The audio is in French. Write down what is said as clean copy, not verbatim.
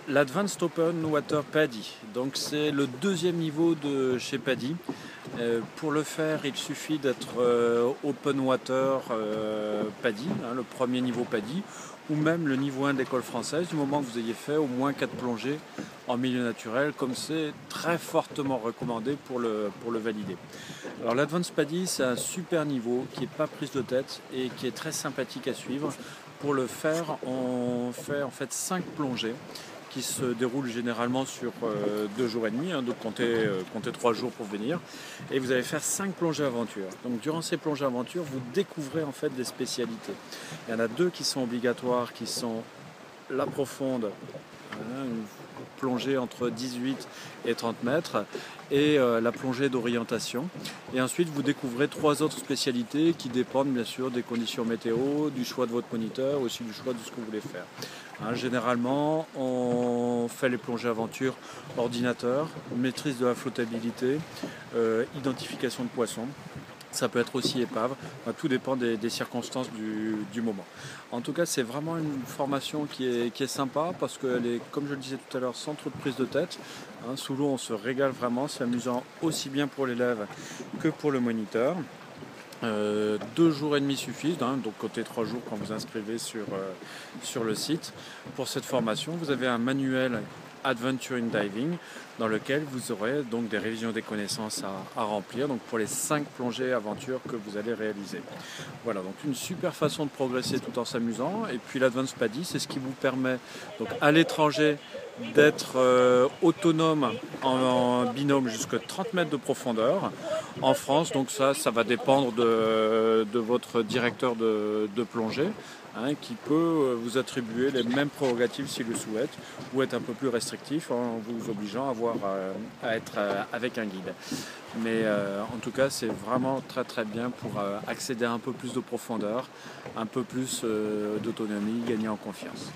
l'Advanced Open Water PADI. Donc c'est le deuxième niveau de chez PADI. Pour le faire, il suffit d'être Open Water PADI, le premier niveau PADI, ou même le niveau 1 de l'école française, du moment que vous ayez fait au moins 4 plongées en milieu naturel, comme c'est très fortement recommandé pour le valider. Alors l'Advanced PADI, c'est un super niveau qui n'est pas prise de tête et qui est très sympathique à suivre. Pour le faire, on fait en fait 5 plongées qui se déroulent généralement sur 2 jours et demi, donc comptez 3 jours pour venir, et vous allez faire 5 plongées aventure. Donc durant ces plongées aventure, vous découvrez en fait des spécialités. Il y en a 2 qui sont obligatoires, qui sont la profonde, une plongée entre 18 et 30 mètres, et la plongée d'orientation. Et ensuite, vous découvrez 3 autres spécialités qui dépendent bien sûr des conditions météo, du choix de votre moniteur, aussi du choix de ce que vous voulez faire. Généralement, on fait les plongées aventure ordinateur, maîtrise de la flottabilité, identification de poissons. Ça peut être aussi épave, tout dépend des circonstances du moment. En tout cas, c'est vraiment une formation qui est sympa parce qu'elle est, comme je le disais tout à l'heure, sans trop de prise de tête. Sous l'eau, on se régale vraiment, c'est amusant aussi bien pour l'élève que pour le moniteur. 2 jours et demi suffisent, donc comptez 3 jours quand vous inscrivez sur le site. Pour cette formation, vous avez un manuel Adventure in Diving dans lequel vous aurez donc des révisions des connaissances à remplir, donc pour les 5 plongées aventures que vous allez réaliser. Voilà, donc une super façon de progresser tout en s'amusant. Et puis l'Advanced PADI, c'est ce qui vous permet donc à l'étranger d'être autonome en binôme jusqu'à 30 mètres de profondeur. En France, donc ça va dépendre de votre directeur de plongée, qui peut vous attribuer les mêmes prérogatives s'il le souhaite, ou être un peu plus restrictif en vous obligeant à être avec un guide. Mais en tout cas, c'est vraiment très très bien pour accéder à un peu plus de profondeur, un peu plus d'autonomie, gagner en confiance.